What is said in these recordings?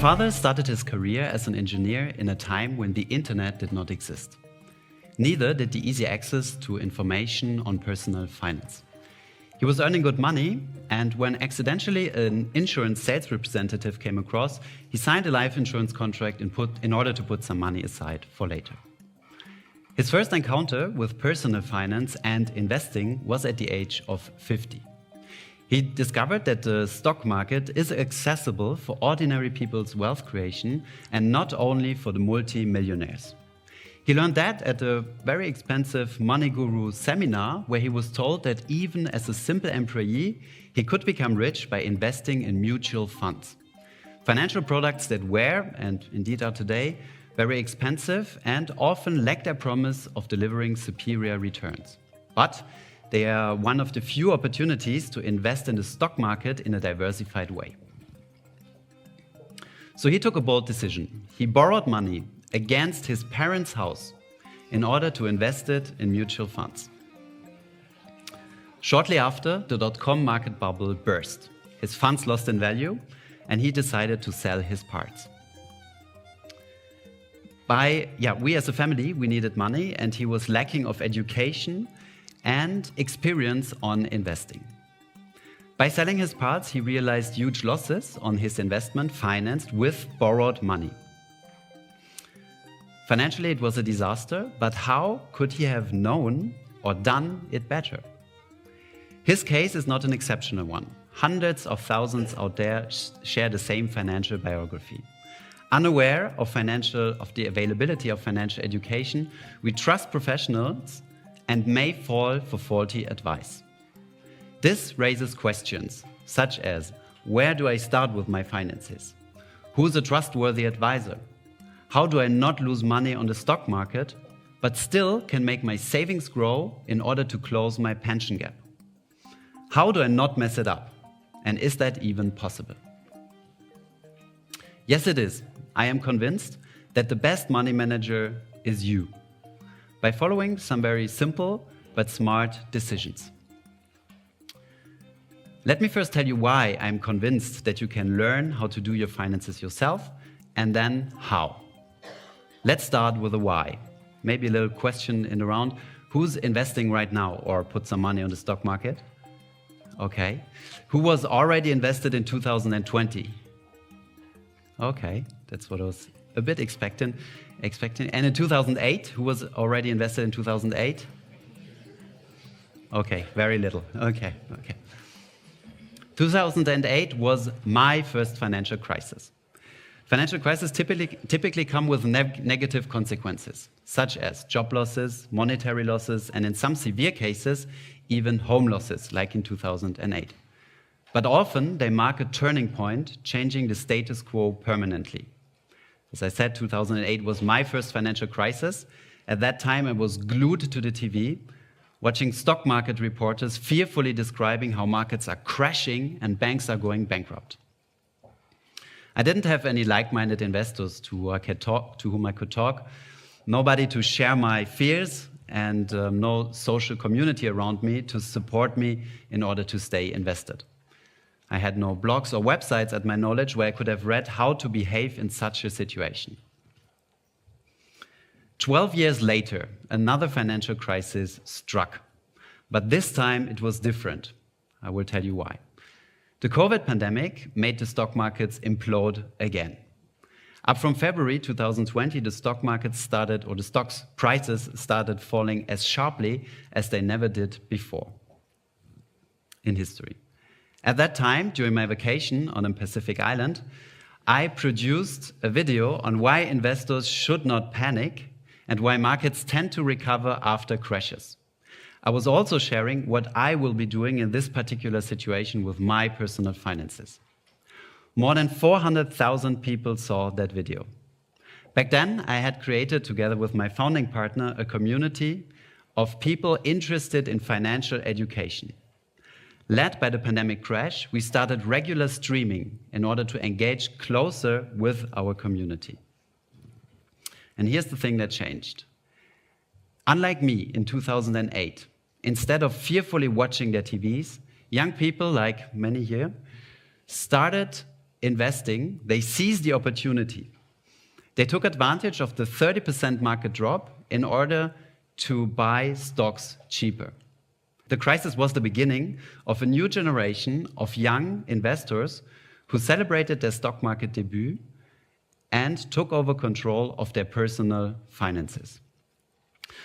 father started his career as an engineer in a time when the internet did not exist. Neither did the easy access to information on personal finance. He was earning good money, and when accidentally an insurance sales representative came across, he signed a life insurance contract in order to put some money aside for later. His first encounter with personal finance and investing was at the age of 50. He discovered that the stock market is accessible for ordinary people's wealth creation and not only for the multi-millionaires. He learned that at a very expensive Money Guru seminar, where he was told that even as a simple employee, he could become rich by investing in mutual funds. Financial products that were, and indeed are today, very expensive and often lack their promise of delivering superior returns. But they are one of the few opportunities to invest in the stock market in a diversified way. So he took a bold decision. He borrowed money against his parents' house in order to invest it in mutual funds. Shortly after, the dot-com market bubble burst. His funds lost in value, and he decided to sell his parts. We as a family, we needed money, and he was lacking of education and experience on investing. By selling his parts, he realized huge losses on his investment financed with borrowed money. Financially, it was a disaster, but how could he have known or done it better? His case is not an exceptional one. Hundreds of thousands out there share the same financial biography. Unaware of the availability of financial education, we trust professionals and may fall for faulty advice. This raises questions such as, where do I start with my finances? Who's a trustworthy advisor? How do I not lose money on the stock market, but still can make my savings grow in order to close my pension gap? How do I not mess it up? And is that even possible? Yes, it is. I am convinced that the best money manager is you, by following some very simple but smart decisions. Let me first tell you why I'm convinced that you can learn how to do your finances yourself, and then how. Let's start with the why. Maybe a little question in the round. Who's investing right now or put some money on the stock market? Okay. Who was already invested in 2020? Okay, that's what I was a bit expecting. And in 2008, who was already invested in 2008? Okay, very little. Okay. 2008 was my first financial crisis. Financial crises typically come with negative consequences, such as job losses, monetary losses, and in some severe cases, even home losses, like in 2008. But often, they mark a turning point, changing the status quo permanently. As I said, 2008 was my first financial crisis. At that time, I was glued to the TV, watching stock market reporters fearfully describing how markets are crashing and banks are going bankrupt. I didn't have any like-minded investors to whom I could talk, nobody to share my fears, and no social community around me to support me in order to stay invested. I had no blogs or websites at my knowledge where I could have read how to behave in such a situation. 12 years later, another financial crisis struck. But this time it was different. I will tell you why. The COVID pandemic made the stock markets implode again. Up from February 2020, the stock prices started falling as sharply as they never did before in history. At that time, during my vacation on a Pacific island, I produced a video on why investors should not panic and why markets tend to recover after crashes. I was also sharing what I will be doing in this particular situation with my personal finances. More than 400,000 people saw that video. Back then, I had created, together with my founding partner, a community of people interested in financial education. Led by the pandemic crash, we started regular streaming in order to engage closer with our community. And here's the thing that changed. Unlike me in 2008, instead of fearfully watching their TVs, young people, like many here, started investing, they seized the opportunity. They took advantage of the 30% market drop in order to buy stocks cheaper. The crisis was the beginning of a new generation of young investors who celebrated their stock market debut and took over control of their personal finances.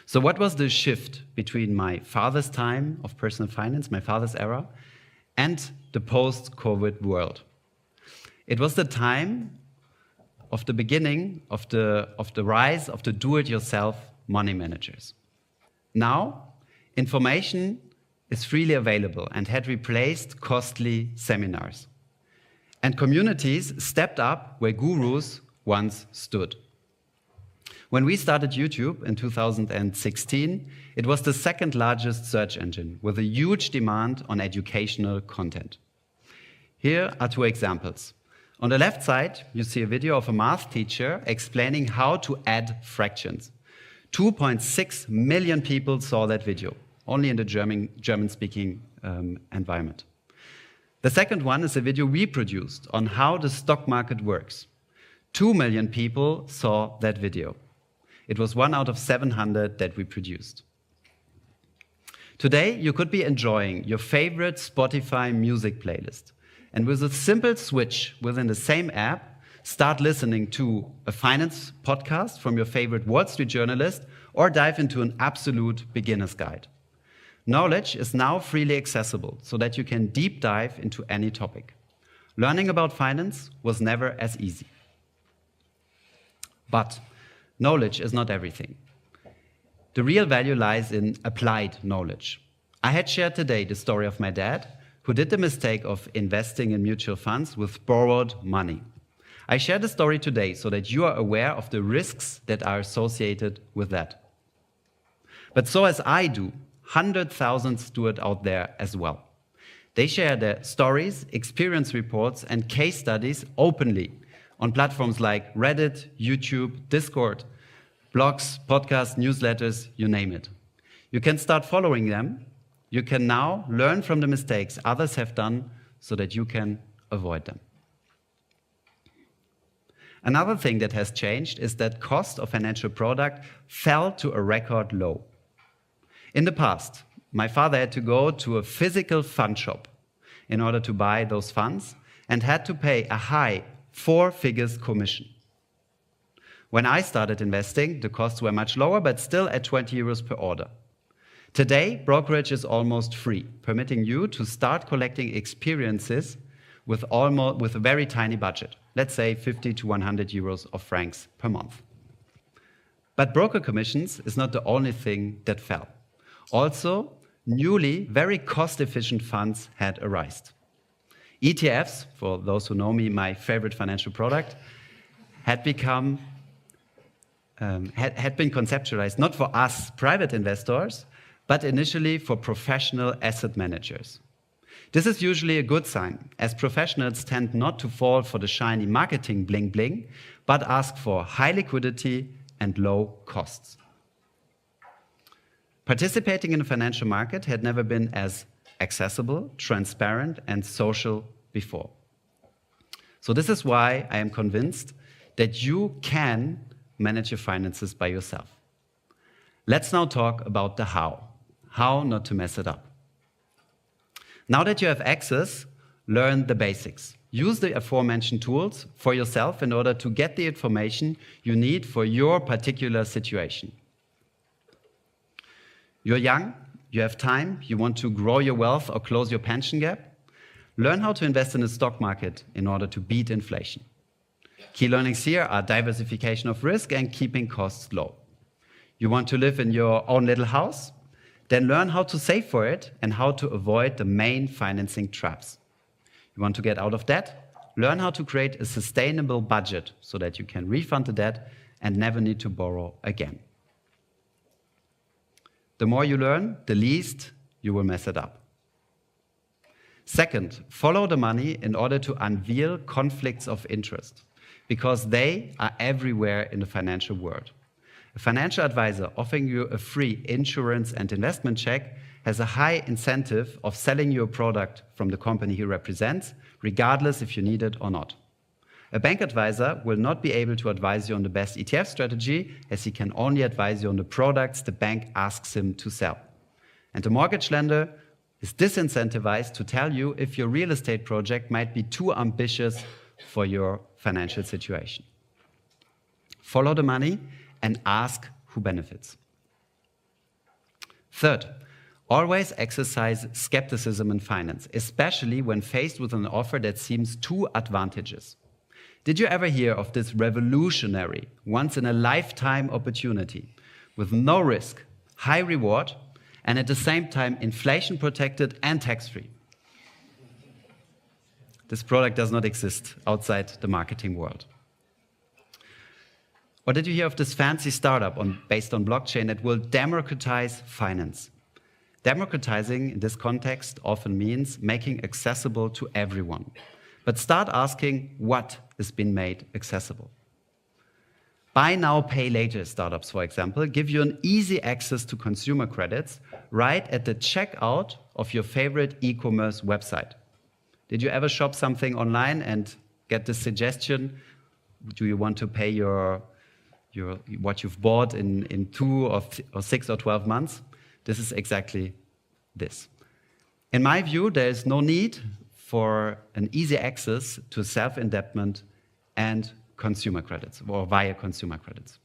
So what was the shift between my father's time of personal finance, my father's era, and the post-COVID world? It was the time of the beginning of the rise of the do-it-yourself money managers. Now, information is freely available and had replaced costly seminars. And communities stepped up where gurus once stood. When we started YouTube in 2016, it was the second largest search engine with a huge demand on educational content. Here are two examples. On the left side, you see a video of a math teacher explaining how to add fractions. 2.6 million people saw that video, only in the German-speaking environment. The second one is a video we produced on how the stock market works. 2 million people saw that video. It was 1 out of 700 that we produced. Today, you could be enjoying your favorite Spotify music playlist, and with a simple switch within the same app, start listening to a finance podcast from your favorite Wall Street journalist or dive into an absolute beginner's guide. Knowledge is now freely accessible so that you can deep dive into any topic. Learning about finance was never as easy. But knowledge is not everything. The real value lies in applied knowledge. I had shared today the story of my dad, who did the mistake of investing in mutual funds with borrowed money. I share the story today so that you are aware of the risks that are associated with that. But so as I do, 100,000 do it out there as well. They share their stories, experience reports, and case studies openly on platforms like Reddit, YouTube, Discord, blogs, podcasts, newsletters, you name it. You can start following them. You can now learn from the mistakes others have done so that you can avoid them. Another thing that has changed is that cost of financial product fell to a record low. In the past, my father had to go to a physical fund shop in order to buy those funds and had to pay a high 4-figure commission. When I started investing, the costs were much lower, but still at 20 euros per order. Today, brokerage is almost free, permitting you to start collecting experiences with a very tiny budget, let's say 50 to 100 euros of francs per month. But broker commissions is not the only thing that fell. Also, newly, very cost-efficient funds had arisen. ETFs, for those who know me, my favorite financial product, had been conceptualized not for us private investors, but initially for professional asset managers. This is usually a good sign, as professionals tend not to fall for the shiny marketing bling-bling, but ask for high liquidity and low costs. Participating in the financial market had never been as accessible, transparent, and social before. So this is why I am convinced that you can manage your finances by yourself. Let's now talk about the how. How not to mess it up. Now that you have access, learn the basics. Use the aforementioned tools for yourself in order to get the information you need for your particular situation. You're young, you have time, you want to grow your wealth or close your pension gap? Learn how to invest in the stock market in order to beat inflation. Key learnings here are diversification of risk and keeping costs low. You want to live in your own little house? Then learn how to save for it and how to avoid the main financing traps. You want to get out of debt? Learn how to create a sustainable budget so that you can refund the debt and never need to borrow again. The more you learn, the least you will mess it up. Second, follow the money in order to unveil conflicts of interest, because they are everywhere in the financial world. A financial advisor offering you a free insurance and investment check has a high incentive of selling you a product from the company he represents, regardless if you need it or not. A bank advisor will not be able to advise you on the best ETF strategy, as he can only advise you on the products the bank asks him to sell. And the mortgage lender is disincentivized to tell you if your real estate project might be too ambitious for your financial situation. Follow the money and ask who benefits. Third, always exercise skepticism in finance, especially when faced with an offer that seems too advantageous. Did you ever hear of this revolutionary, once-in-a-lifetime opportunity with no risk, high reward, and at the same time inflation-protected and tax-free? This product does not exist outside the marketing world. Or did you hear of this fancy startup based on blockchain that will democratize finance? Democratizing in this context often means making accessible to everyone. But start asking what is being made accessible. Buy now, pay later startups, for example, give you an easy access to consumer credits right at the checkout of your favorite e-commerce website. Did you ever shop something online and get the suggestion, do you want to pay what you've bought in 2 or 6 or 12 months? This is exactly this. In my view, there is no need for an easy access to self-indebtment and consumer credits, or via consumer credits.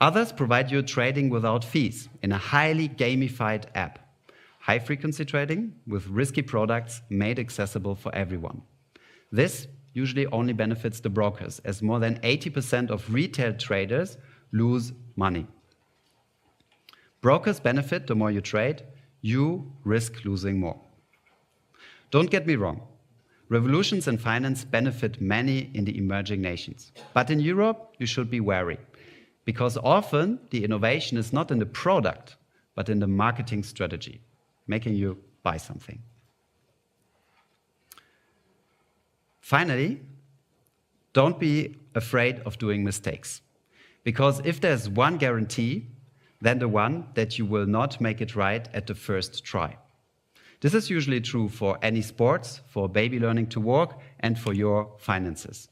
Others provide you trading without fees in a highly gamified app. High-frequency trading with risky products made accessible for everyone. This usually only benefits the brokers, as more than 80% of retail traders lose money. Brokers benefit the more you trade, you risk losing more. Don't get me wrong. Revolutions in finance benefit many in the emerging nations. But in Europe, you should be wary, because often the innovation is not in the product, but in the marketing strategy, making you buy something. Finally, don't be afraid of doing mistakes, because if there's one guarantee, then the one that you will not make it right at the first try. This is usually true for any sports, for baby learning to walk, and for your finances.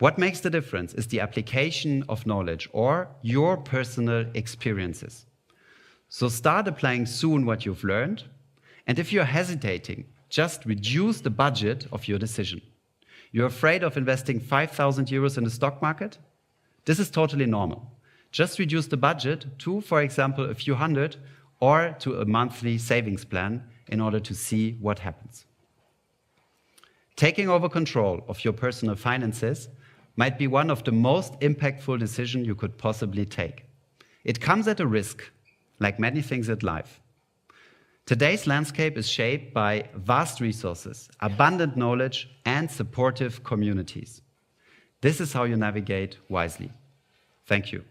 What makes the difference is the application of knowledge or your personal experiences. So start applying soon what you've learned, and if you're hesitating, just reduce the budget of your decision. You're afraid of investing 5,000 euros in the stock market? This is totally normal. Just reduce the budget to, for example, a few hundred, or to a monthly savings plan in order to see what happens. Taking over control of your personal finances might be one of the most impactful decisions you could possibly take. It comes at a risk, like many things in life. Today's landscape is shaped by vast resources, abundant knowledge, and supportive communities. This is how you navigate wisely. Thank you.